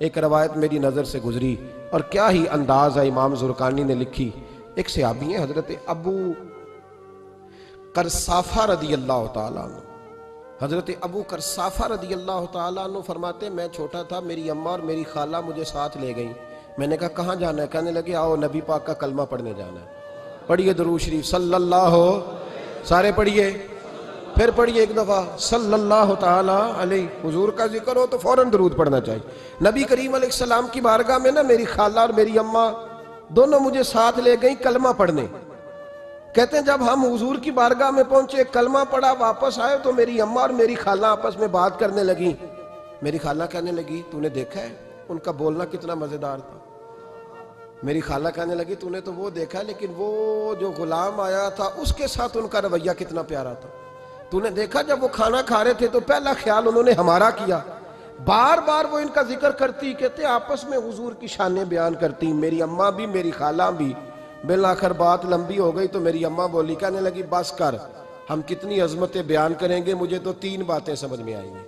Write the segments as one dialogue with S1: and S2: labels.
S1: ایک روایت میری نظر سے گزری اور کیا ہی انداز ہے امام زرقانی نے لکھی. ایک صحابی ہیں حضرت ابو قرصافہ رضی اللہ تعالیٰ عنہ. حضرت ابو قرصافہ رضی اللہ تعالیٰ عنہ فرماتے میں چھوٹا تھا، میری اماں اور میری خالہ مجھے ساتھ لے گئیں. میں نے کہا کہاں جانا ہے؟ کہنے لگے آؤ نبی پاک کا کلمہ پڑھنے جانا ہے. پڑھیے درود شریف صلی اللہ، سارے پڑھیے، پھر پڑھیے ایک دفعہ صلی اللہ تعالیٰ علیہ. حضور کا ذکر ہو تو فوراً درود پڑھنا چاہیے. نبی کریم علیہ السلام کی بارگاہ میں نا میری خالہ اور میری اماں دونوں مجھے ساتھ لے گئیں کلمہ پڑھنے. کہتے ہیں جب ہم حضور کی بارگاہ میں پہنچے، کلمہ پڑھا، واپس آئے تو میری اماں اور میری خالہ آپس میں بات کرنے لگیں. میری خالہ کہنے لگی تو نے دیکھا ہے ان کا بولنا کتنا مزیدار تھا. میری خالہ کہنے لگی تو نے تو وہ دیکھا لیکن وہ جو غلام آیا تھا اس کے ساتھ ان کا رویہ کتنا پیارا تھا. تو نے دیکھا جب وہ کھانا کھا رہے تھے تو پہلا خیال انہوں نے ہمارا کیا. بار بار وہ ان کا ذکر کرتی، کہتے آپس میں حضور کی شانیں بیان کرتی، میری اماں بھی میری خالہ بھی. بالآخر بات لمبی ہو گئی تو میری اماں بولی، کہنے لگی بس کر، ہم کتنی عظمتیں بیان کریں گے، مجھے تو 3 باتیں سمجھ میں آئی ہیں.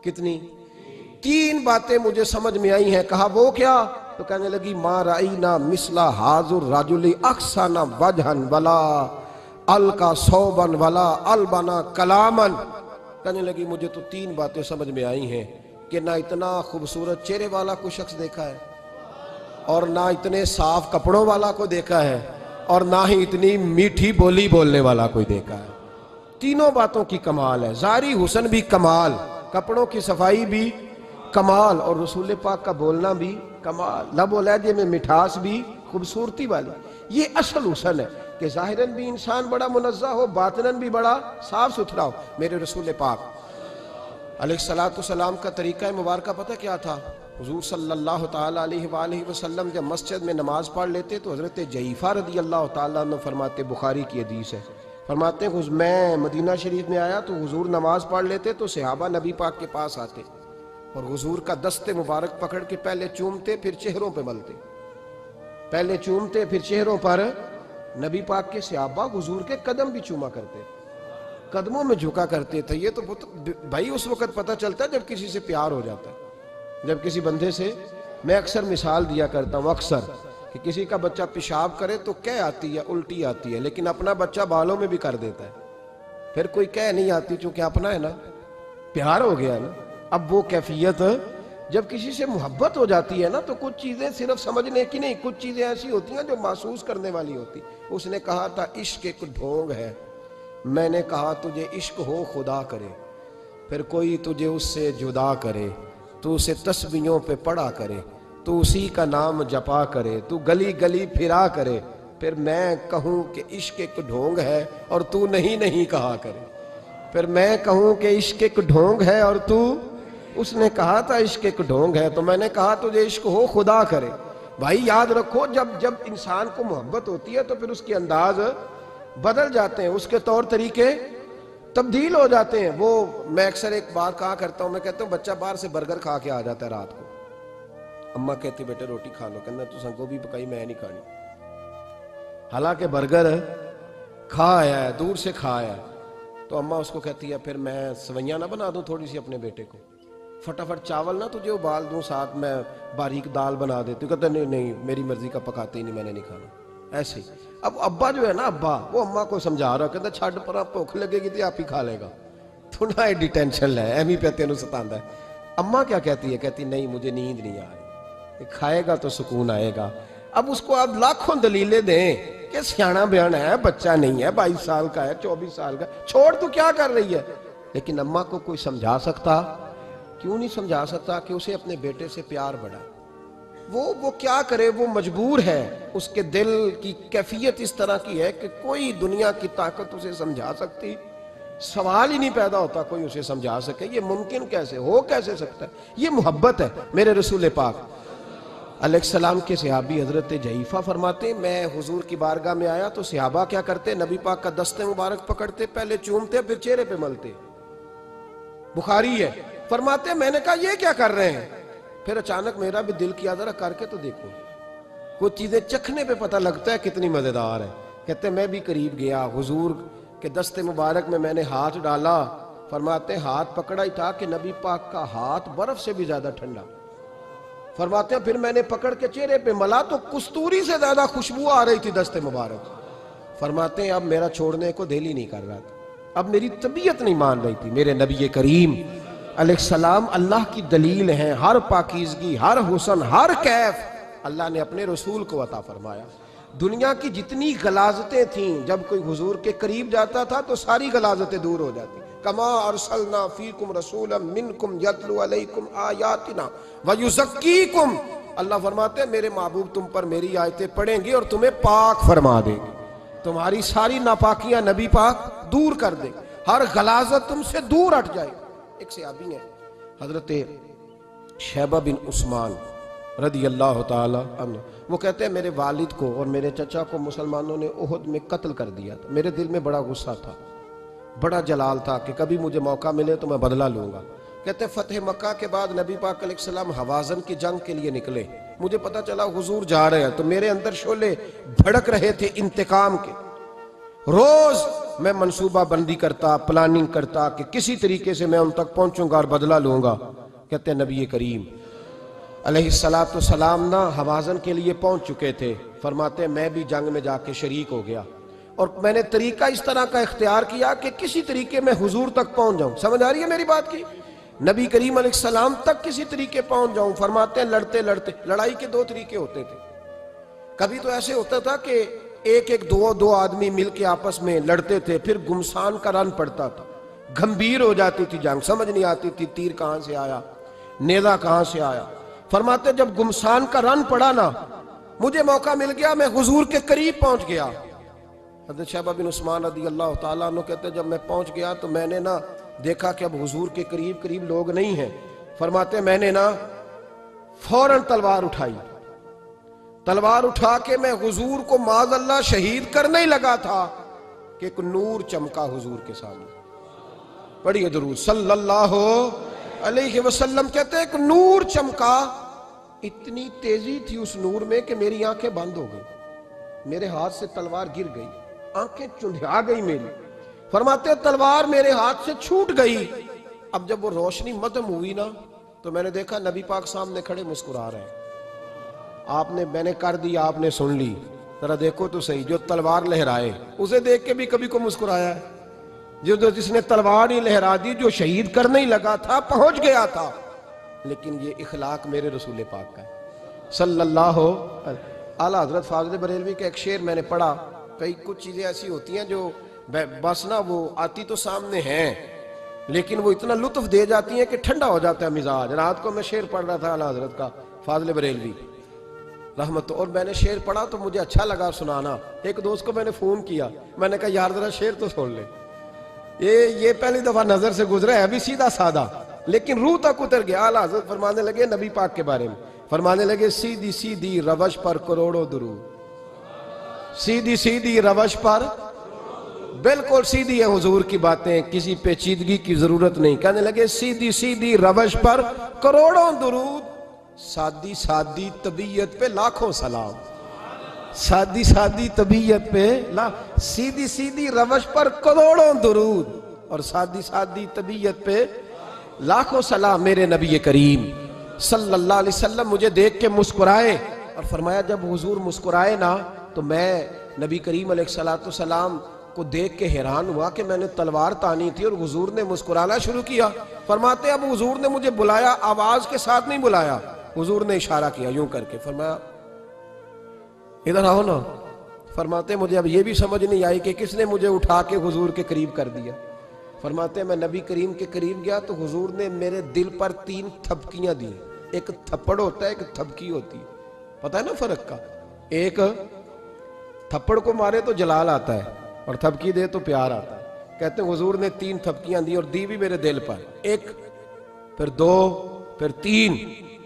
S1: کتنی؟ 3 باتیں مجھے سمجھ میں آئی ہیں. کہا وہ کیا؟ تو کہنے لگی ما رأینا مثل حاضر الرجل احسن وجہا ولا القا صوبا ولا البنا کلاما. کہنے لگی مجھے تو 3 باتیں سمجھ میں آئی ہیں کہ نہ اتنا خوبصورت چہرے والا کوئی شخص دیکھا ہے اور نہ اتنے صاف کپڑوں والا کو دیکھا ہے اور نہ ہی اتنی میٹھی بولی بولنے والا کوئی دیکھا ہے. تینوں باتوں کی کمال ہے. ظاہری حسن بھی کمال، کپڑوں کی صفائی بھی کمال، اور رسول پاک کا بولنا بھی کمال، لب و لہجے میں مٹھاس بھی خوبصورتی والی. یہ اصل حسن ہے کہ ظاہراً بھی انسان بڑا منزہ ہو، باطناً بھی بڑا صاف ستھرا ہو. میرے رسول پاک علیہ السلام کا طریقہ مبارکہ پتہ کیا تھا؟ حضور صلی اللہ تعالیٰ علیہ وآلہ وسلم جب مسجد میں نماز پڑھ لیتے تو حضرت جعفر رضی اللہ تعالیٰ عنہ فرماتے، بخاری کی حدیث ہے، فرماتے ہیں میں مدینہ شریف میں آیا تو حضور نماز پڑھ لیتے تو صحابہ نبی پاک کے پاس آتے اور حضور کا دست مبارک پکڑ کے پہلے چومتے پھر چہروں پہ ملتے. پہلے چومتے پھر چہروں پر. نبی پاک کے صحابہ حضور کے قدم بھی چوما کرتے، قدموں میں جھکا کرتے تھے. یہ تو بھائی اس وقت پتہ چلتا ہے جب کسی سے پیار ہو جاتا ہے. جب کسی بندے سے، میں اکثر مثال دیا کرتا ہوں اکثر کہ کسی کا بچہ پیشاب کرے تو کہہ آتی ہے، الٹی آتی ہے، لیکن اپنا بچہ بالوں میں بھی کر دیتا ہے. پھر کوئی کہہ نہیں آتی چونکہ اپنا ہے نا، پیار ہو گیا نا. اب وہ کیفیت جب کسی سے محبت ہو جاتی ہے نا تو کچھ چیزیں صرف سمجھنے کی نہیں، کچھ چیزیں ایسی ہوتی ہیں جو محسوس کرنے والی ہوتی. اس نے کہا تھا عشق ایک ڈھونگ ہے، میں نے کہا تجھے عشق ہو خدا کرے، پھر کوئی تجھے اس سے جدا کرے، تو اسے تسبیحوں پہ پڑھا کرے، تو اسی کا نام جپا کرے، تو گلی گلی پھرا کرے، پھر میں کہوں کہ عشق ایک ڈھونگ ہے اور تو نہیں کہا کرے. پھر میں کہوں کہ عشق ایک ڈھونگ ہے اور تو، اس نے کہا تھا عشق ایک ڈھونگ ہے تو میں نے کہا تجھے عشق ہو خدا کرے. بھائی یاد رکھو جب انسان کو محبت ہوتی ہے تو پھر اس کے انداز بدل جاتے ہیں، اس کے طور طریقے تبدیل ہو جاتے ہیں. وہ میں اکثر ایک بات کہا کرتا ہوں، میں کہتا ہوں بچہ باہر سے برگر کھا کے آ جاتا ہے رات کو، اماں کہتی بیٹے روٹی کھا لو، کہنا تو سنگو بھی پکائی میں نہیں کھانی، حالانکہ برگر کھا آیا ہے، دور سے کھا آیا ہے. تو اماں اس کو کہتی ہے پھر میں سوئیاں نہ بنا دوں تھوڑی سی اپنے بیٹے کو، فٹافٹ چاول نہ تجھے ابال دوں، ساتھ میں باریک دال بنا دیتی. کہتا نہیں میری مرضی کا پکاتے ہی نہیں، میں نے نہیں کھانا. ایسے ہی اب ابا جو ہے نا، ابا وہ اماں کو سمجھا رہا، کہتا چھڈ پر بھوک لگے گی تو آپ ہی کھا لے گا، تھوڑا ایڈی ٹینشن ہے، ایمی پہ تینوں ستاندہ ہے. اماں کیا کہتی ہے؟ کہتی نہیں مجھے نیند نہیں آ رہی، کھائے گا تو سکون آئے گا. اب اس کو آپ لاکھوں دلیلیں دیں کہ سیاںا بیان ہے، بچہ نہیں ہے، 22 سال کا ہے، 24 سال کا، چھوڑ تو کیا کر رہی ہے. لیکن اماں کو کوئی سمجھا سکتا؟ کیوں نہیں سمجھا سکتا کہ اسے اپنے بیٹے سے پیار بڑھا. وہ کیا کرے، وہ مجبور ہے، اس کے دل کی کیفیت اس طرح کی ہے کہ کوئی دنیا کی طاقت اسے سمجھا سکتی، سوال ہی نہیں پیدا ہوتا کوئی اسے سمجھا سکے. یہ ممکن کیسے ہو، کیسے سکتا ہے؟ یہ محبت ہے. میرے رسول پاک علیہ السلام کے صحابی حضرت جعفر فرماتے میں حضور کی بارگاہ میں آیا تو صحابہ کیا کرتے؟ نبی پاک کا دست مبارک پکڑتے، پہلے چومتے پھر چہرے پہ ملتے. بخاری ہے. فرماتے میں نے کہا یہ کیا کر رہے ہیں؟ پھر اچانک میرا بھی دل کیا ذرا کر کے تو دیکھو، کچھ چیزیں چکھنے پہ پتہ لگتا ہے کتنی مزیدار ہے. کہتے میں بھی قریب گیا، حضور کے دست مبارک میں نے ہاتھ ڈالا. فرماتے ہاتھ پکڑا ہی تھا کہ نبی پاک کا ہاتھ برف سے بھی زیادہ ٹھنڈا. فرماتے ہیں پھر میں نے پکڑ کے چہرے پہ ملا تو کستوری سے زیادہ خوشبو آ رہی تھی دست مبارک. فرماتے ہیں اب میرا چھوڑنے کو دل ہی نہیں کر رہا تھا, اب میری طبیعت نہیں مان رہی تھی. میرے نبی کریم علیہ السلام اللہ کی دلیل ہیں, ہر پاکیزگی, ہر حسن, ہر کیف اللہ نے اپنے رسول کو عطا فرمایا. دنیا کی جتنی غلاظتیں تھیں جب کوئی حضور کے قریب جاتا تھا تو ساری غلاظتیں دور ہو جاتی. کما ارسلنا فیکم رسولا منکم یتلو علیکم آیاتنا ویزکیکم. اللہ فرماتے ہیں میرے محبوب تم پر میری آیتیں پڑھیں گے اور تمہیں پاک فرما دیں گے, تمہاری ساری ناپاکیاں نبی پاک دور کر دیں, ہر غلاظت تم سے دور ہٹ جائے. ایک صحابی ہیں حضرت شیبہ بن عثمان رضی اللہ تعالی عنہ, وہ کہتے ہیں میرے والد کو اور میرے چچا کو مسلمانوں نے احد میں قتل کر دیا تھا. میرے دل میں بڑا غصہ تھا, بڑا جلال تھا کہ کبھی مجھے موقع ملے تو میں بدلہ لوں گا. کہتے ہیں فتح مکہ کے بعد نبی پاک علیہ السلام حوازن کی جنگ کے لیے نکلے. مجھے پتا چلا حضور جا رہے ہیں تو میرے اندر شعلے بھڑک رہے تھے انتقام کے. روز میں منصوبہ بندی کرتا, پلاننگ کرتا کہ کسی طریقے سے میں ان تک پہنچوں گا اور بدلہ لوں گا. کہتے ہیں نبی کریم علیہ السلام نہ حوازن کے لیے پہنچ چکے تھے. فرماتے ہیں میں بھی جنگ میں جا کے شریک ہو گیا اور میں نے طریقہ اس طرح کا اختیار کیا کہ کسی طریقے میں حضور تک پہنچ جاؤں. سمجھ آ رہی ہے میری بات کی؟ نبی کریم علیہ السلام تک کسی طریقے پہنچ جاؤں. فرماتے ہیں لڑتے لڑتے, لڑائی کے دو طریقے ہوتے تھے. کبھی تو ایسے ہوتا تھا کہ ایک دو آدمی مل کے آپس میں لڑتے تھے, پھر گمسان کا رن پڑتا تھا, گھمبیر ہو جاتی تھی جنگ, سمجھ نہیں آتی تھی تیر کہاں سے آیا, نیزہ کہاں سے آیا. فرماتے جب گمسان کا رن پڑا نا, مجھے موقع مل گیا, میں حضور کے قریب پہنچ گیا. حضرت شیبہ بن عثمان رضی اللہ تعالیٰ عنہ کہتے جب میں پہنچ گیا تو میں نے نا دیکھا کہ اب حضور کے قریب لوگ نہیں ہیں. فرماتے میں نے نا فوراً تلوار اٹھائی, تلوار اٹھا کے میں حضور کو معاذ اللہ شہید کرنے ہی لگا تھا کہ ایک نور چمکا حضور کے سامنے. پڑھیے درود صلی اللہ علیہ وسلم. کہتے ایک نور چمکا, اتنی تیزی تھی اس نور میں کہ میری آنکھیں بند ہو گئی, میرے ہاتھ سے تلوار گر گئی, آنکھیں چندھا گئی میری. فرماتے تلوار میرے ہاتھ سے چھوٹ گئی. اب جب وہ روشنی مدھم ہوئی نا تو میں نے دیکھا نبی پاک سامنے کھڑے مسکرا رہے ہیں. میں نے کر دی, آپ نے سن لی, ذرا دیکھو تو صحیح, جو تلوار لہرائے اسے دیکھ کے بھی کبھی کو مسکرایا ہے؟ جس نے تلوار ہی لہرا دی, جو شہید کرنے ہی لگا تھا, پہنچ گیا تھا. لیکن یہ اخلاق میرے رسول پاک کا ہے صلی اللہ علیہ. اعلیٰ حضرت فاضل بریلوی کا ایک شعر میں نے پڑھا. کچھ چیزیں ایسی ہوتی ہیں جو بس نا وہ آتی تو سامنے ہیں لیکن وہ اتنا لطف دے جاتی ہیں کہ ٹھنڈا ہو جاتا ہے مزاج. رات کو میں شعر پڑھ رہا تھا اعلیٰ حضرت کا فاضل بریلوی رحمت, اور میں نے شعر پڑھا تو مجھے اچھا لگا سنانا. ایک دوست کو میں نے فون کیا, میں نے کہا یار ذرا شعر تو سن لے, یہ پہلی دفعہ نظر سے گزرا ہے, ابھی سیدھا سادہ لیکن روح تک اتر گیا. اعلیٰ حضرت فرمانے لگے نبی پاک کے بارے میں, فرمانے لگے سیدھی سیدھی روش پر کروڑوں درود, سیدھی سیدھی روش پر, بالکل سیدھی ہے حضور کی باتیں, کسی پیچیدگی کی ضرورت نہیں. کہنے لگے سیدھی سیدھی روش پر کروڑوں درود, سادی سادی طبیعت پہ لاکھوں سلام. سادی سادی طبیعت پہ سیدھی سیدھی روش پر کروڑوں درود اور سادی سادی طبیعت پہ لاکھوں سلام. میرے نبی کریم صلی اللہ علیہ وسلم مجھے دیکھ کے مسکرائے اور فرمایا جب حضور مسکرائے نا تو میں نبی کریم علیہ السلام کو دیکھ کے حیران ہوا کہ میں نے تلوار تانی تھی اور حضور نے مسکرانا شروع کیا. فرماتے اب حضور نے مجھے بلایا, آواز کے ساتھ نہیں بلایا, حضور نے اشارہ کیا یوں کر کے, فرمایا ادھر آؤ نا. فرماتے مجھے اب یہ بھی سمجھ نہیں آئی کہ کس نے مجھے اٹھا کے حضور کے قریب کر دیا. فرماتے میں نبی کریم کے قریب گیا تو حضور نے میرے دل پر 3 تھپکیاں دی. ایک تھپڑ ہوتا ہے, ایک تھپکی ہوتی ہے, پتہ ہے نا فرق کا؟ ایک تھپڑ کو مارے تو جلال آتا ہے اور تھپکی دے تو پیار آتا ہے. کہتے ہیں حضور نے 3 تھپکیاں دی اور دی بھی میرے دل پر, 1 پھر 2 پھر 3.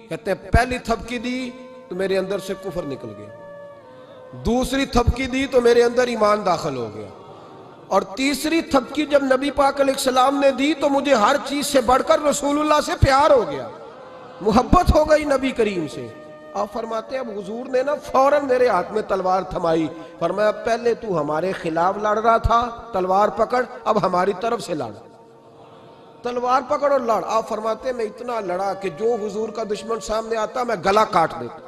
S1: کہتے ہیں پہلی تھپکی دی تو میرے اندر سے کفر نکل گیا, دوسری تھپکی دی تو میرے اندر ایمان داخل ہو گیا, اور تیسری تھپکی جب نبی پاک علیہ السلام نے دی تو مجھے ہر چیز سے بڑھ کر رسول اللہ سے پیار ہو گیا, محبت ہو گئی نبی کریم سے. آپ فرماتے ہیں اب حضور نے نا فوراً میرے ہاتھ میں تلوار تھمائی. فرمایا پہلے تو ہمارے خلاف لڑ رہا تھا, تلوار پکڑ, اب ہماری طرف سے لڑ. تلوار پکڑو لڑ. آپ فرماتے میں اتنا لڑا کہ جو حضور کا دشمن سامنے آتا میں گلا کاٹ دیتا,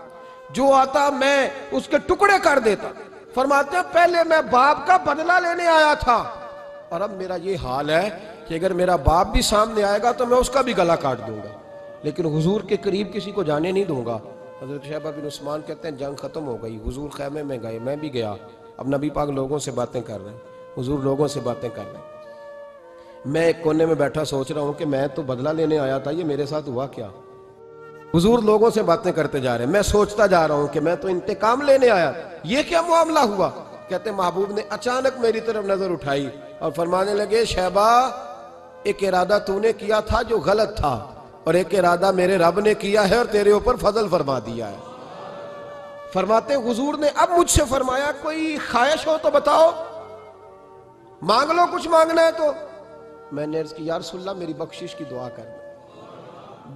S1: جو آتا میں اس کے ٹکڑے کر دیتا. فرماتے ہیں پہلے میں باپ کا بدلہ لینے آیا تھا, اور اب میرا یہ حال ہے کہ اگر میرا باپ بھی سامنے آئے گا تو میں اس کا بھی گلا کاٹ دوں گا, لیکن حضور کے قریب کسی کو جانے نہیں دوں گا. حضرت شیبہ بن عثمان کہتے ہیں جنگ ختم ہو گئی, حضور خیمے میں گئے, میں بھی گیا. اب نبی پاک لوگوں سے باتیں کر رہے ہیں, حضور لوگوں سے باتیں کر رہے ہیں. میں ایک کونے میں بیٹھا سوچ رہا ہوں کہ میں تو بدلہ لینے آیا تھا, یہ میرے ساتھ ہوا کیا؟ حضور لوگوں سے باتیں کرتے جا رہے ہیں, میں سوچتا جا رہا ہوں کہ میں تو انتقام لینے آیا, یہ کیا معاملہ ہوا؟ کہتے ہیں محبوب نے اچانک میری طرف نظر اٹھائی اور فرمانے لگے شیبہ ایک ارادہ تو نے کیا تھا جو غلط تھا, اور ایک ارادہ میرے رب نے کیا ہے اور تیرے اوپر فضل فرما دیا ہے. فرماتے ہیں حضور نے اب مجھ سے فرمایا کوئی خواہش ہو تو بتاؤ, مانگ لو کچھ مانگنا ہے تو. میں نے عرض کی یا رسول اللہ میری بخشش کی دعا کر.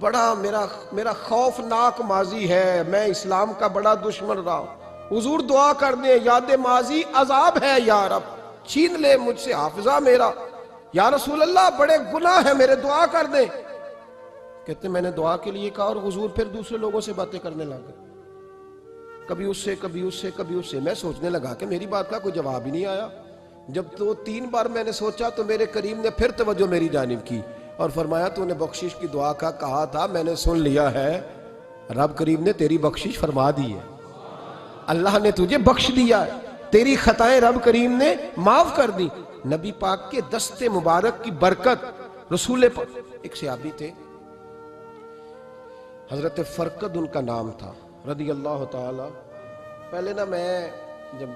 S1: بڑا میرا خوفناک ماضی ہے, میں اسلام کا بڑا دشمن رہا ہوں, حضور دعا کر دیں, یاد ماضی عذاب ہے یا رب, چھین لے مجھ سے حافظہ میرا. یا رسول اللہ بڑے گناہ ہیں میرے, دعا کر دیں. کہتے میں نے دعا کے لیے کہا اور حضور پھر دوسرے لوگوں سے باتیں کرنے لگے, کبھی اس سے کبھی اس سے کبھی اس سے. میں سوچنے لگا کہ میری بات کا کوئی جواب ہی نہیں آیا. جب تو 3 بار میں نے سوچا تو میرے کریم نے پھر توجہ میری جانب کی اور فرمایا تو نے بخشش کی دعا کا کہا تھا, میں نے سن لیا ہے, رب کریم نے تیری بخشش فرما دی ہے, اللہ نے تجھے بخش دیا ہے, تیری خطائیں رب کریم نے معاف کر دی. نبی پاک کے دست مبارک کی برکت رسول پاک. ایک صحابی تھے حضرت فرقد ان کا نام تھا رضی اللہ تعالی. پہلے نا میں جب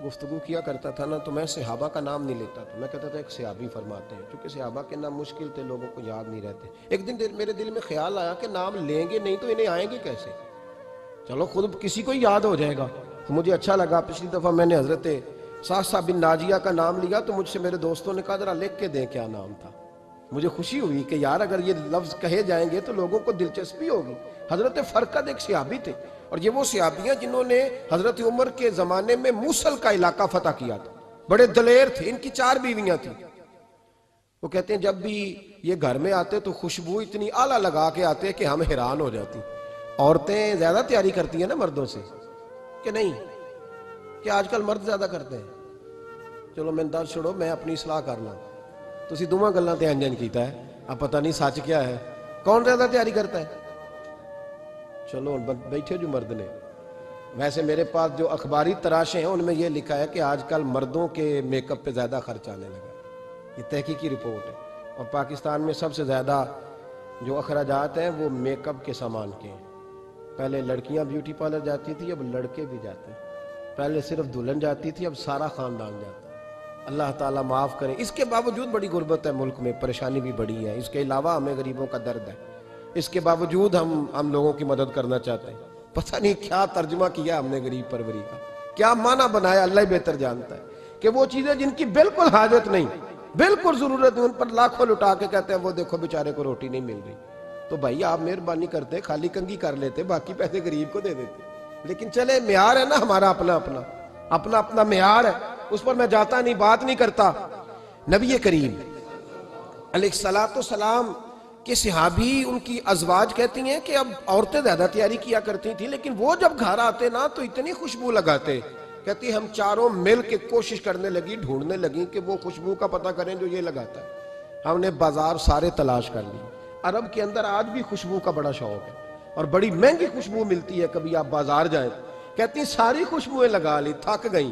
S1: گفتگو کیا کرتا تھا نا تو میں صحابہ کا نام نہیں لیتا تھا, میں کہتا تھا ایک صحابی فرماتے ہیں, کیونکہ صحابہ کے نام مشکل تھے, لوگوں کو یاد نہیں رہتے. ایک دن میرے دل میں خیال آیا کہ نام لیں گے نہیں تو انہیں آئیں گے کیسے, چلو خود کسی کو یاد ہو جائے گا. تو مجھے اچھا لگا, پچھلی دفعہ میں نے حضرت صاحب بن ناجیہ کا نام لیا تو مجھ سے میرے دوستوں نے کہا ذرا لکھ کے دیں کیا نام تھا. مجھے خوشی ہوئی کہ یار اگر یہ لفظ کہے جائیں گے تو لوگوں کو دلچسپی ہوگی. حضرت فرقد ایک صحابی تھے, اور یہ وہ صحابی ہیں جنہوں نے حضرت عمر کے زمانے میں موصل کا علاقہ فتح کیا تھا. بڑے دلیر تھے, ان کی 4 بیویاں تھیں. وہ کہتے ہیں جب بھی یہ گھر میں آتے تو خوشبو اتنی اعلیٰ لگا کے آتے کہ ہم حیران ہو جاتی. عورتیں زیادہ تیاری کرتی ہیں نا مردوں سے کہ نہیں, کہ آج کل مرد زیادہ کرتے ہیں. چلو میں درد چھوڑو, میں اپنی اصلاح کرنا, تسی دوواں گلاں تے انجن کیتا ہے, اب پتہ نہیں سچ کیا ہے, کون زیادہ تیاری کرتا ہے. چلو بیٹھے جو مرد نے, ویسے میرے پاس جو اخباری تراشیں ہیں ان میں یہ لکھا ہے کہ آج کل مردوں کے میک اپ پہ زیادہ خرچ آنے لگا. یہ تحقیقی رپورٹ ہے, اور پاکستان میں سب سے زیادہ جو اخراجات ہیں وہ میک اپ کے سامان کے ہیں. پہلے لڑکیاں بیوٹی پارلر جاتی تھی, اب لڑکے بھی جاتے ہیں. پہلے صرف دلہن جاتی تھی, اب سارا خاندان جاتا ہے. اللہ تعالیٰ معاف کرے. اس کے باوجود بڑی غربت ہے ملک میں, پریشانی بھی بڑی ہے, اس کے علاوہ ہمیں غریبوں کا درد ہے. اس کے باوجود ہم لوگوں کی مدد کرنا چاہتے ہیں. پتہ نہیں کیا ترجمہ کیا ہم نے غریب پروری کا, کیا معنی بنایا, اللہ ہی بہتر جانتا ہے. کہ وہ چیزیں جن کی بالکل حاجت نہیں, بالکل ضرورت نہیں, ان پر لاکھوں لٹا کے کہتے ہیں وہ دیکھو بیچارے کو روٹی نہیں مل رہی. تو بھائی آپ مہربانی کرتے, خالی کنگھی کر لیتے, باقی پیسے غریب کو دے دیتے. لیکن چلے معیار ہے نا ہمارا, اپنا معیار ہے, اس پر میں جاتا نہیں, بات نہیں کرتا. نبی کریم علیہ السلام کہ صحابی ان کی ازواج کہتی ہیں کہ اب عورتیں زیادہ تیاری کیا کرتی تھیں, لیکن وہ جب گھر آتے نا تو اتنی خوشبو لگاتے. کہتی ہم چاروں مل کے کوشش کرنے لگی, ڈھونڈنے لگی کہ وہ خوشبو کا پتہ کریں جو یہ لگاتا ہے. ہم نے بازار سارے تلاش کر لی. عرب کے اندر آج بھی خوشبو کا بڑا شوق ہے اور بڑی مہنگی خوشبو ملتی ہے, کبھی آپ بازار جائیں. کہتی ساری خوشبوئیں لگا لی, تھک گئیں.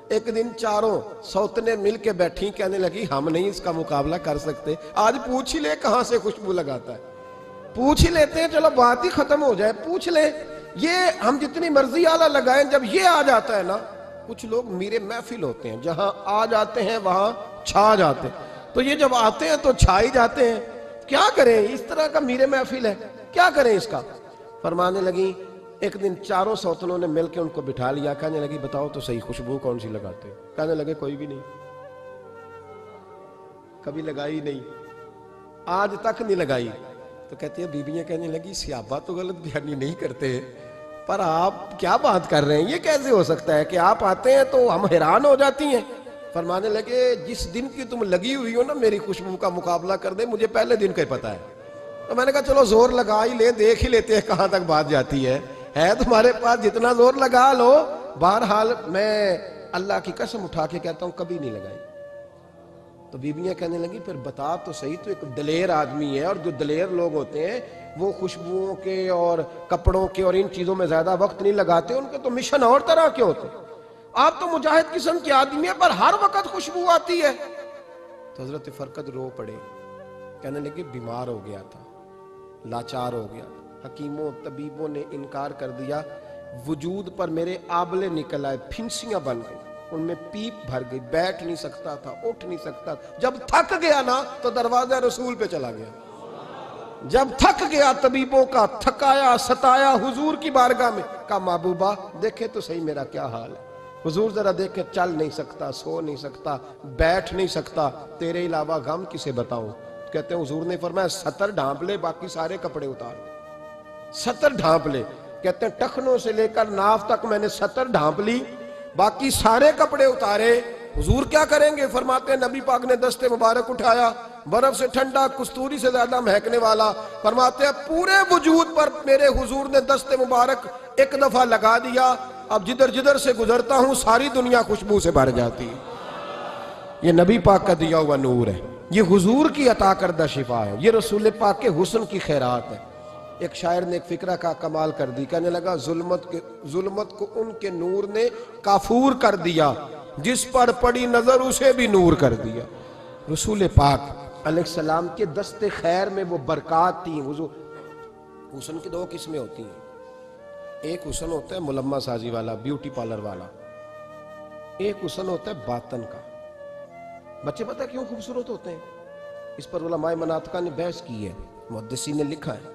S1: ایک دن چاروں سوتنے مل کے بیٹھی, کہنے لگی ہم نہیں اس کا مقابلہ کر سکتے, آج پوچھ ہی لے کہاں سے خوشبو لگاتا ہے, پوچھ ہی لیتے ہیں, چلو بات ہی ختم ہو جائے, پوچھ لیں. یہ ہم جتنی مرضی آلہ لگائیں, جب یہ آ جاتا ہے نا, کچھ لوگ میرے محفل ہوتے ہیں, جہاں آ جاتے ہیں وہاں چھا جاتے ہیں. تو یہ جب آتے ہیں تو چھا ہی جاتے ہیں. کیا کریں, اس طرح کا میرے محفل ہے, کیا کریں اس کا. فرمانے لگی ایک دن چاروں سوتنوں نے مل کے ان کو بٹھا لیا, کہنے لگی بتاؤ تو صحیح خوشبو کون سی لگاتے ہو. کہنے لگے کوئی بھی نہیں, کبھی لگائی نہیں, آج تک نہیں لگائی. تو کہتی ہے بیویاں کہنے لگی صحابہ تو غلط بیانی نہیں کرتے, پر آپ کیا بات کر رہے ہیں, یہ کیسے ہو سکتا ہے کہ آپ آتے ہیں تو ہم حیران ہو جاتی ہیں. فرمانے لگے جس دن کی تم لگی ہوئی ہو نا میری خوشبو کا مقابلہ کر دے، مجھے پہلے دن کا ہی پتا ہے۔ تو میں نے کہا چلو زور لگا ہی لیں، دیکھ ہی لیتے ہیں کہاں تک بات جاتی ہے تمہارے پاس جتنا زور لگا لو۔ بہرحال میں اللہ کی قسم اٹھا کے کہتا ہوں کبھی نہیں لگائی۔ تو بیویاں کہنے لگی پھر بتا تو صحیح، تو ایک دلیر آدمی ہے، اور جو دلیر لوگ ہوتے ہیں وہ خوشبوؤں کے اور کپڑوں کے اور ان چیزوں میں زیادہ وقت نہیں لگاتے، ان کے تو مشن اور طرح کے ہوتے۔ آپ تو مجاہد قسم کے آدمی ہیں پر ہر وقت خوشبو آتی ہے۔ تو حضرت فرقد رو پڑے، کہنے لگے بیمار ہو گیا تھا، لاچار ہو گیا تھا، حکیموں طبیبوں نے انکار کر دیا، وجود پر میرے آبلے نکل آئے، پھنسیاں بن گئی، ان میں پیپ بھر گئی، بیٹھ نہیں سکتا تھا، اٹھ نہیں سکتا تھا۔ جب تھک گیا نا تو دروازہ رسول پہ چلا گیا۔ جب تھک گیا طبیبوں کا تھکایا ستایا حضور کی بارگاہ میں، کہا محبوبہ دیکھے تو صحیح میرا کیا حال ہے۔ حضور ذرا دیکھے، چل نہیں سکتا، سو نہیں سکتا، بیٹھ نہیں سکتا، تیرے علاوہ غم کسے بتاؤں۔ کہتے ہیں حضور نے فرمایا ستر ڈھانپ لے، باقی سارے کپڑے اتار لے۔ ستر ڈھانپ لے، کہتے ہیں ٹخنوں سے لے کر ناف تک میں نے ستر ڈھانپ لی، باقی سارے کپڑے اتارے۔ حضور کیا کریں گے؟ فرماتے ہیں نبی پاک نے دست مبارک اٹھایا، برف سے ٹھنڈا، کستوری سے زیادہ مہکنے والا، فرماتے ہیں پورے وجود پر میرے حضور نے دست مبارک ایک دفعہ لگا دیا، اب جدھر جدھر سے گزرتا ہوں ساری دنیا خوشبو سے بھر جاتی ہے۔ یہ نبی پاک کا دیا ہوا نور ہے، یہ حضور کی عطا کردہ شفا ہے، یہ رسول پاک کے حسن کی خیرات ہے۔ ایک شاعر نے ایک فقرہ کا کمال کر دی، کہنے لگا ظلمت کو ان کے نور نے کافور کر دیا، جس پر پڑی نظر اسے بھی نور کر دیا۔ رسول پاک علیہ السلام کے دست خیر میں وہ برکات تھیں۔ حضور حسن کی دو قسمیں ہوتی ہیں، ایک حسن ہوتا ہے ملمہ سازی والا، بیوٹی پارلر والا، ایک حسن ہوتا ہے باطن کا۔ بچے پتہ کیوں خوبصورت ہوتے ہیں؟ اس پر علماء مناطقہ نے بحث کی ہے، محدثین نے لکھا ہے۔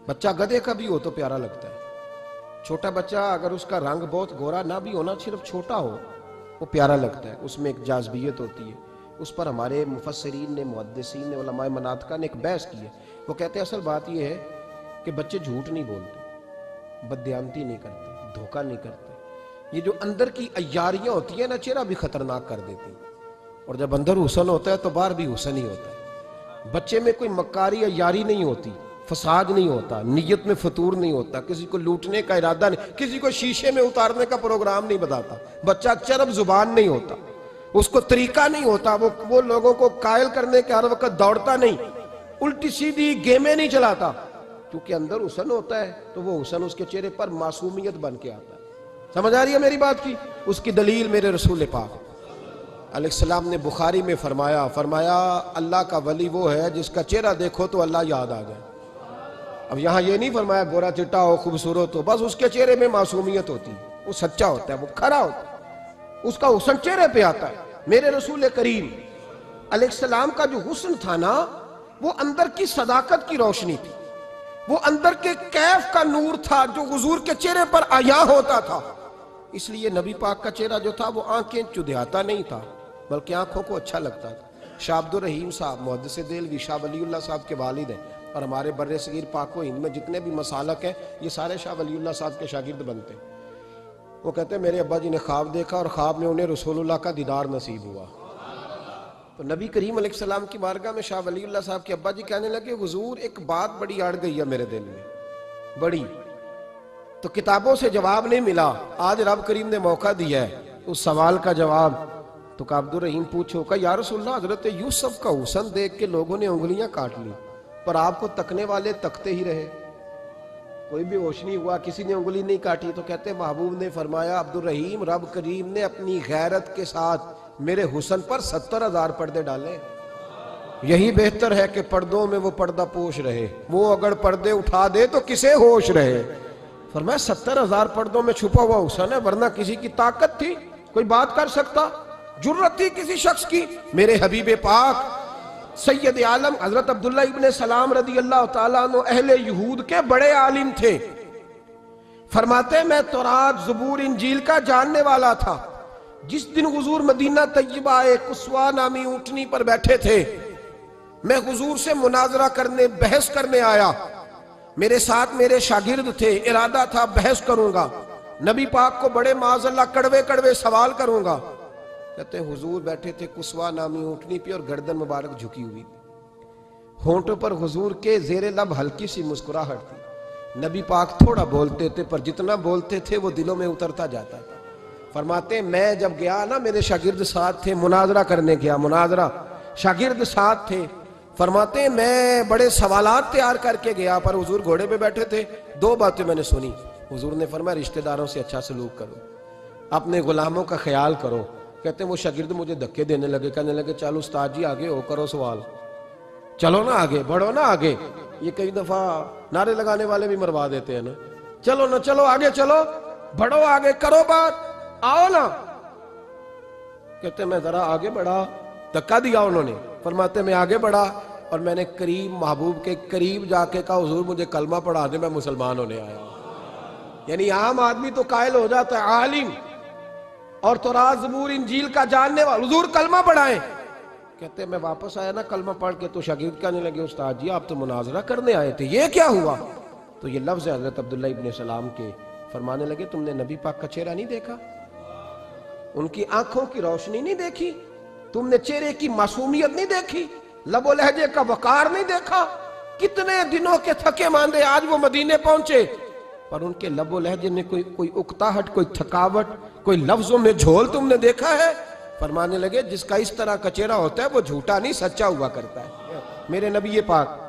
S1: بچہ گدھے کا بھی ہو تو پیارا لگتا ہے، چھوٹا بچہ اگر اس کا رنگ بہت گورا نہ بھی ہونا، صرف چھوٹا ہو وہ پیارا لگتا ہے، اس میں ایک جاذبیت ہوتی ہے۔ اس پر ہمارے مفسرین نے، محدثین نے، علماء مناطقہ نے ایک بحث کی ہے۔ وہ کہتے ہیں اصل بات یہ ہے کہ بچے جھوٹ نہیں بولتے، بددیانتی نہیں کرتے، دھوکہ نہیں کرتے۔ یہ جو اندر کی عیاریاں ہوتی ہیں نا، چہرہ بھی خطرناک کر دیتی ہیں، اور جب اندر حسن ہوتا ہے تو باہر بھی حسن ہی ہوتا ہے۔ بچے میں کوئی مکاری عیاری نہیں ہوتی، فساد نہیں ہوتا، نیت میں فطور نہیں ہوتا، کسی کو لوٹنے کا ارادہ نہیں، کسی کو شیشے میں اتارنے کا پروگرام نہیں بتاتا۔ بچہ چرب زبان نہیں ہوتا، اس کو طریقہ نہیں ہوتا، وہ لوگوں کو قائل کرنے کے ہر وقت دوڑتا نہیں، الٹی سیدھی گیمیں نہیں چلاتا، کیونکہ اندر حسن ہوتا ہے تو وہ حسن اس کے چہرے پر معصومیت بن کے آتا ہے۔ سمجھ آ رہی ہے میری بات کی؟ اس کی دلیل میرے رسول پاک علیہ السلام نے بخاری میں فرمایا اللہ کا ولی وہ ہے جس کا چہرہ دیکھو تو اللہ یاد آ جائے۔ اب یہاں یہ نہیں فرمایا گورا چٹا ہو، خوبصورت ہو، بس اس کے چہرے میں معصومیت ہوتی ہے، وہ سچا ہوتا ہے، وہ کھرا ہوتا ہے، اس کا حسن چہرے پہ آتا ہے۔ میرے رسول کریم علیہ السلام کا جو حسن تھا نا، وہ اندر کی صداقت کی روشنی تھی، وہ اندر کے کیف کا نور تھا جو حضور کے چہرے پر عیاں ہوتا تھا۔ اس لیے نبی پاک کا چہرہ جو تھا وہ آنکھیں چدھیاتا نہیں تھا، بلکہ آنکھوں کو اچھا لگتا تھا۔ شاہ عبد الرحیم صاحب محدث دہلوی، شاہ ولی اللہ صاحب کے والد ہیں، اور ہمارے بر صغیر پاک و ہند میں جتنے بھی مسالک ہیں یہ سارے شاہ ولی اللہ صاحب کے شاگرد بنتے ہیں۔ وہ کہتے ہیں میرے ابا جی نے خواب دیکھا اور خواب میں انہیں رسول اللہ کا دیدار نصیب ہوا۔ تو نبی کریم علیہ السلام کی بارگاہ میں شاہ ولی اللہ صاحب کے ابا جی کہنے لگے حضور ایک بات بڑی اڑ گئی ہے میرے دل میں، بڑی، تو کتابوں سے جواب نہیں ملا، آج رب کریم نے موقع دیا ہے اس سوال کا جواب۔ تو کہ عبد الرحیم پوچھو کہ یا رسول اللہ حضرت یوسف کا حسن دیکھ کے لوگوں نے انگلیاں کاٹ لی، پر آپ کو تکنے والے تکتے ہی رہے، کوئی بھی ہوش نہیں ہوا، کسی نے انگلی نہیں کاٹی۔ تو کہتے ہیں محبوب نے فرمایا عبد الرحیم رب کریم نے اپنی غیرت کے ساتھ میرے حسن پر 70,000 پردے ڈالے، یہی بہتر ہے کہ پردوں میں وہ پردہ پوش رہے، وہ اگر پردے اٹھا دے تو کسے ہوش رہے۔ فرمایا 70,000 پردوں میں چھپا ہوا حسن ہے، ورنہ کسی کی طاقت تھی کوئی بات کر سکتا، جرت تھی کسی شخص کی؟ میرے حبیب پاک سید عالم حضرت عبداللہ ابن سلام رضی اللہ تعالیٰ عنہ اہل یہود کے بڑے عالم تھے، فرماتے ہیں میں تورات زبور انجیل کا جاننے والا تھا۔ جس دن حضور مدینہ طیبہ ایک قصوہ نامی اونٹنی پر بیٹھے تھے، میں حضور سے مناظرہ کرنے، بحث کرنے آیا، میرے ساتھ میرے شاگرد تھے، ارادہ تھا بحث کروں گا، نبی پاک کو بڑے معاذ اللہ کڑوے کڑوے سوال کروں گا۔ کہتے ہیں حضور بیٹھے تھے کسوا نامی اونٹنی پہ اور گردن مبارک جھکی ہوئی، ہونٹوں پر حضور کے زیر لب ہلکی سی مسکراہٹ تھی۔ نبی پاک تھوڑا بولتے تھے پر جتنا بولتے تھے وہ دلوں میں اترتا جاتا تھا۔ فرماتے ہیں میں جب گیا نا، میرے شاگرد ساتھ تھے، مناظرہ کرنے گیا، مناظرہ، شاگرد ساتھ تھے۔ فرماتے ہیں میں بڑے سوالات تیار کر کے گیا پر حضور گھوڑے پہ بیٹھے تھے، دو باتیں میں نے سنی۔ حضور نے فرمایا رشتہ داروں سے اچھا سلوک کرو، اپنے غلاموں کا خیال کرو۔ کہتے ہیں وہ شاگرد مجھے دھکے دینے لگے، کہنے لگے چلو استاد جی آگے ہو، کرو سوال، چلو نا آگے بڑھو نا آگے۔ یہ کئی دفعہ نعرے لگانے والے بھی مروا دیتے ہیں نا، چلو نا چلو آگے، چلو بڑھو آگے، کرو بات، آؤ نا۔ کہتے ہیں میں ذرا آگے بڑھا، دھکا دیا انہوں نے۔ فرماتے ہیں میں آگے بڑھا اور میں نے قریب محبوب کے قریب جا کے کہا حضور مجھے کلمہ پڑھا دے، میں مسلمان ہونے آیا ہوں۔ یعنی عام آدمی تو قائل ہو جاتا ہے، عالم اور تورات زبور انجیل کا جاننے والا، حضور کلمہ پڑھائیں۔ کہتے ہیں میں واپس آیا نا کلمہ پڑھ کے، تو شاگرد کہنے لگے استاد جی آپ تو مناظرہ کرنے آئے تھے، یہ کیا ہوا؟ تو یہ لفظ ہے حضرت عبداللہ ابن سلام کے۔ فرمانے لگے تم نے نبی پاک کا چہرہ نہیں دیکھا، ان کی آنکھوں کی روشنی نہیں دیکھی، تم نے چہرے کی معصومیت نہیں دیکھی، لب و لہجے کا وقار نہیں دیکھا؟ کتنے دنوں کے تھکے ماندے آج وہ مدینے پہنچے پر ان کے لب و لہجے میں کوئی اکتاہٹ، کوئی تھکاوٹ، کوئی لفظوں میں جھول تم نے دیکھا ہے؟ فرمانے لگے جس کا اس طرح کا چہرہ ہوتا ہے وہ جھوٹا نہیں سچا ہوا کرتا ہے۔ میرے نبی پاک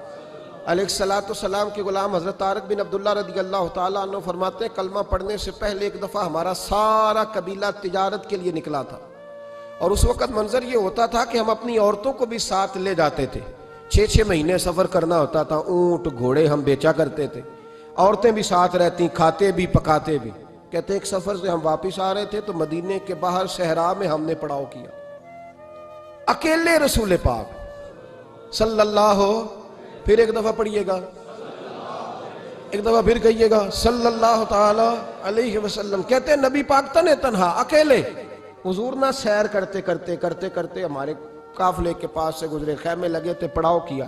S1: علیہ السلام کے غلام حضرت طارق بن عبداللہ رضی اللہ تعالیٰ عنہ فرماتے ہیں کلمہ پڑھنے سے پہلے ایک دفعہ ہمارا سارا قبیلہ تجارت کے لیے نکلا تھا، اور اس وقت منظر یہ ہوتا تھا کہ ہم اپنی عورتوں کو بھی ساتھ لے جاتے تھے۔ 6 مہینے سفر کرنا ہوتا تھا، اونٹ گھوڑے ہم بیچا کرتے تھے، عورتیں بھی ساتھ رہتی، کھاتے بھی پکاتے بھی۔ کہتے ہیں ایک سفر سے ہم واپس آ رہے تھے تو مدینے کے باہر صحرا میں ہم نے پڑاؤ کیا، اکیلے رسول پاک صلی اللہ پھر ایک دفعہ پڑھیے گا، ایک دفعہ پھر کہیے گا صلی اللہ تعالی علیہ وسلم۔ کہتے ہیں نبی پاک تنہا اکیلے، حضور نہ سیر کرتے کرتے ہمارے قافلے کے پاس سے گزرے، خیمے لگے تھے، پڑاؤ کیا،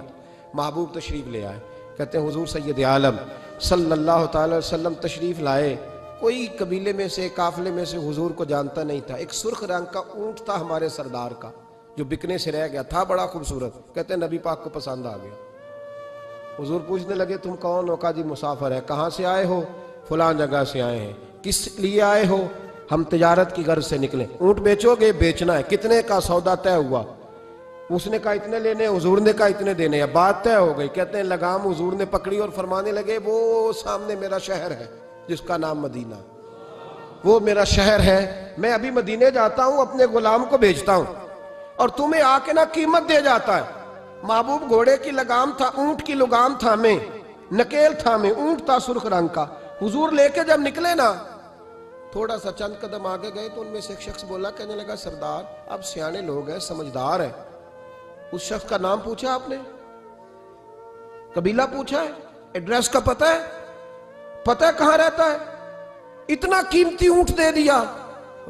S1: محبوب تشریف لے آئے۔ کہتے ہیں حضور سید عالم صلی اللہ تعالی وسلم تشریف لائے، کوئی قبیلے میں سے قافلے میں سے حضور کو جانتا نہیں تھا۔ ایک سرخ رنگ کا اونٹ تھا ہمارے سردار کا جو بکنے سے رہ گیا تھا، بڑا خوبصورت۔ کہتے ہیں نبی پاک کو پسند آ گیا، حضور پوچھنے لگے تم کون ہو؟ کہا جی مسافر ہے۔ کہاں سے آئے ہو؟ فلاں جگہ سے آئے ہیں۔ کس لیے آئے ہو؟ ہم تجارت کی غرض سے نکلے۔ اونٹ بیچو گے؟ بیچنا ہے۔ کتنے کا سودا طے ہوا؟ اس نے کہا اتنے لینے، حضور نے کہا اتنے دینے ہیں، بات طے ہو گئی۔ کہتے ہیں لگام حضور نے پکڑی اور فرمانے لگے وہ سامنے میرا شہر ہے جس کا نام مدینہ، وہ میرا شہر ہے، میں ابھی مدینے جاتا ہوں، اپنے غلام کو بھیجتا ہوں اور تمہیں آ کے نہ قیمت دے جاتا ہے۔ محبوب گھوڑے کی لگام تھا، اونٹ کی لگام تھا، میں نکیل تھا، میں اونٹ تھا سرخ رنگ کا۔ حضور لے کے جب نکلے نا، تھوڑا سا چند قدم آگے گئے تو ان میں سے ایک شخص بولا، کہنے لگا سردار اب سیانے لوگ ہیں، سمجھدار ہیں۔ اس شخص کا نام پوچھا آپ نے، قبیلہ پوچھا ہے، ایڈریس کا پتہ ہے کہاں رہتا ہے، اتنا قیمتی اونٹ دے دیا۔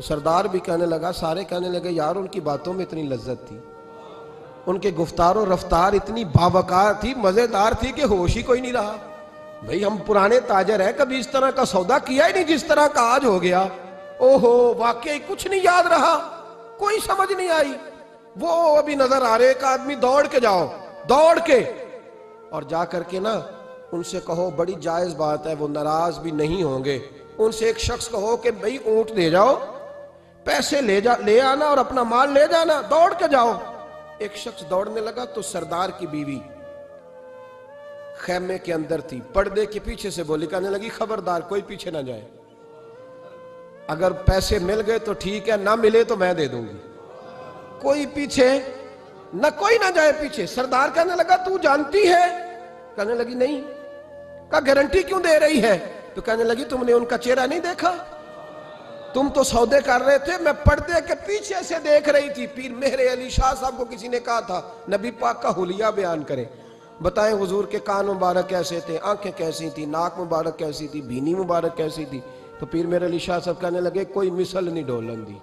S1: سردار بھی کہنے لگا، سارے کہنے لگے یار ان کی باتوں میں اتنی لذت تھی، ان کے گفتار و رفتار اتنی باوقار تھی، مزیدار تھی کہ ہوش ہی کوئی نہیں رہا۔ بھئی ہم پرانے تاجر ہیں، کبھی اس طرح کا سودا کیا ہی نہیں جس طرح کا آج ہو گیا۔ اوہو واقعی کچھ نہیں یاد رہا، کوئی سمجھ نہیں آئی۔ وہ ابھی نظر آ رہے، ایک آدمی دوڑ کے جاؤ، دوڑ کے اور جا کر کے نا ان سے کہو بڑی جائز بات ہے، وہ ناراض بھی نہیں ہوں گے۔ ان سے ایک شخص کہو کہ بھئی اونٹ دے جاؤ، پیسے لے آنا اور اپنا مال لے جانا، دوڑ کے جاؤ۔ ایک شخص دوڑنے لگا تو سردار کی بیوی خیمے کے اندر تھی، پردے کے پیچھے سے بولی، کہنے لگی خبردار کوئی پیچھے نہ جائے، اگر پیسے مل گئے تو ٹھیک ہے، نہ ملے تو میں دے دوں گی، کوئی پیچھے نہ، کوئی نہ جائے پیچھے۔ سردار کہنے لگا تو جانتی ہے؟ کہنے لگی نہیں۔ کہا گارنٹی کیوں دے رہی ہے؟ تو کہنے لگی تم نے ان کا چہرہ نہیں دیکھا، تم تو سودے کر رہے تھے، میں پردے کے پیچھے سے دیکھ رہی تھی۔ پیر مہر علی شاہ صاحب کو کسی نے کہا تھا نبی پاک کا حلیہ بیان کریں، بتائیں حضور کے کان مبارک کیسے تھے، آنکھیں کیسی تھی، ناک مبارک کیسی تھی، بینی مبارک کیسی تھی۔ تو پیر مہر علی شاہ صاحب کہنے لگے کوئی مثل نہیں ڈھولن دی،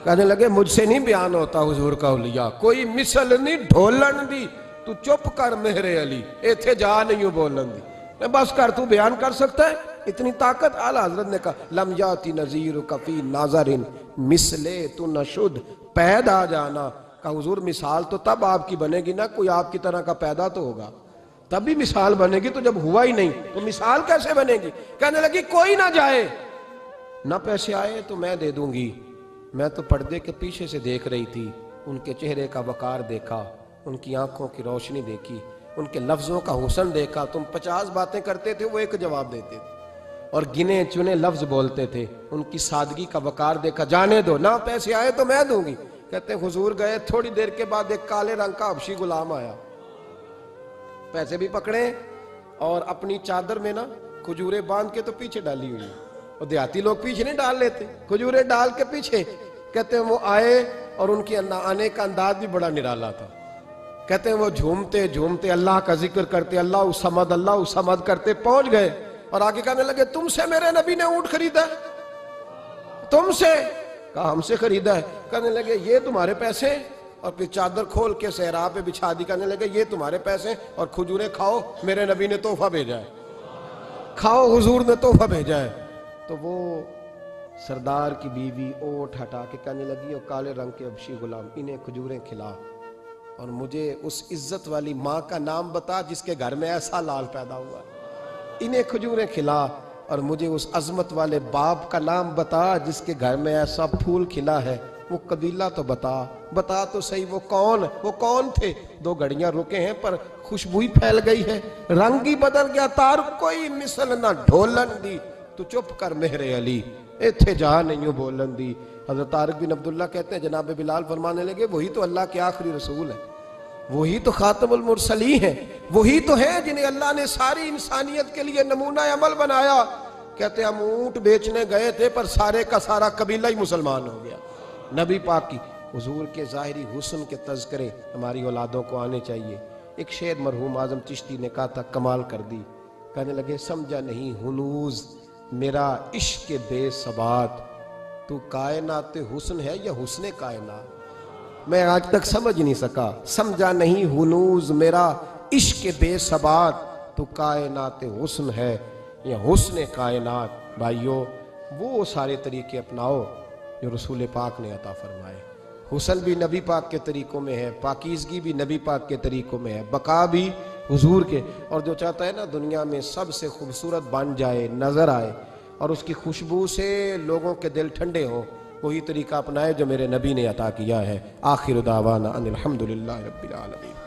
S1: کہنے لگے مجھ سے نہیں بیان ہوتا حضور کا حلیہ، کوئی مثل نہیں ڈھولن دی، تو چپ کر مہر علی، ایتھے جا نہیں ہوں بولن دی، بس کر، تو بیان کر سکتا ہے؟ اتنی طاقت؟ اعلیٰ حضرت نے کہا لم یاتی نذیرک فی ناظرن مثلے تو نشد، پید آ جانا۔ کہا حضور مثال تو تب آپ کی بنے گی نا، کوئی آپ کی طرح کا پیدا تو ہوگا، تب بھی مثال بنے گی، تو جب ہوا ہی نہیں تو مثال کیسے بنے گی؟ کہنے لگی کوئی نہ جائے، نہ پیسے آئے تو میں دے دوں گی۔ میں تو پردے کے پیچھے سے دیکھ رہی تھی، ان کے چہرے کا وقار دیکھا، ان کی آنکھوں کی روشنی دیکھی، ان کے لفظوں کا حسن دیکھا۔ تم 50 باتیں کرتے تھے، وہ ایک جواب دیتے تھے، اور گنے چنے لفظ بولتے تھے، ان کی سادگی کا وقار دیکھا۔ جانے دو، نہ پیسے آئے تو میں دوں گی۔ کہتے ہیں حضور گئے، تھوڑی دیر کے بعد ایک کالے رنگ کا حبشی غلام آیا، پیسے بھی پکڑے اور اپنی چادر میں نا کھجوریں باندھ کے تو پیچھے ڈالی ہوئی، اور دیہاتی لوگ پیچھے نہیں ڈال لیتے، کھجوریں ڈال کے پیچھے۔ کہتے ہیں وہ آئے اور ان کے آنے کا انداز بھی بڑا نرالا تھا۔ کہتے ہیں وہ جھومتے جھومتے اللہ کا ذکر کرتے، اللہ الصمد کرتے پہنچ گئے، اور آگے کہنے لگے تم سے میرے نبی نے اونٹ خریدا ہے؟ تم سے؟ کہا ہم سے خریدا ہے۔ کہنے لگے یہ تمہارے پیسے؟ اور پھر چادر کھول کے صحرا پہ بچھا دی، کہنے لگے یہ تمہارے پیسے اور کھجوریں کھاؤ، میرے نبی نے تحفہ بھیجا ہے، کھاؤ، حضور نے تحفہ بھیجا ہے۔ تو وہ سردار کی بیوی اونٹ ہٹا کے کہنے لگی، اور کالے رنگ کے حبشی غلام انہیں کھجوریں کھلا، اور مجھے اس عزت والی ماں کا نام بتا جس کے گھر میں ایسا لال پیدا ہوا، انہیں کھجوریں کھلا، اور مجھے اس عظمت والے باپ کا نام بتا جس کے گھر میں ایسا پھول کھلا ہے، وہ قبیلہ تو بتا تو صحیح، وہ کون تھے؟ 2 گھڑیاں رکے ہیں پر خوشبو ہی پھیل گئی ہے، رنگ ہی بدل گیا، تار کوئی مثل نہ ڈھولن دی، تو چپ کر مہر علی ایتھے جا نہیں بولن دی۔ حضرت طارق بن عبداللہ کہتے ہیں جناب بلال فرمانے لگے وہی تو اللہ کے آخری رسول ہے، وہی تو خاتم المرسلین ہیں، وہی تو ہیں جنہیں اللہ نے ساری انسانیت کے لیے نمونہ عمل بنایا۔ کہتے ہیں ہم اونٹ بیچنے گئے تھے پر سارے کا سارا قبیلہ ہی مسلمان ہو گیا۔ نبی پاک کی حضور کے ظاہری حسن کے تذکرے ہماری اولادوں کو آنے چاہیے۔ ایک شعر مرحوم اعظم چشتی نے کہا تھا، کمال کر دی، کہنے لگے سمجھا نہیں ہنوز میرا عشق بے ثبات، تو کائنات حسن ہے یا حسن کائنات؟ میں آج تک سمجھ نہیں سکا، سمجھا نہیں ہنوز میرا عشق بے ثبات، تو کائنات حسن ہے یا حسن کائنات۔ بھائیو وہ سارے طریقے اپناؤ جو رسول پاک نے عطا فرمائے۔ حسن بھی نبی پاک کے طریقوں میں ہے، پاکیزگی بھی نبی پاک کے طریقوں میں ہے، بقا بھی حضور کے۔ اور جو چاہتا ہے نا دنیا میں سب سے خوبصورت بن جائے، نظر آئے، اور اس کی خوشبو سے لوگوں کے دل ٹھنڈے ہوں، وہی طریقہ اپنائے جو میرے نبی نے عطا کیا ہے۔ آخر دعوانا ان الحمدللہ رب العالمین۔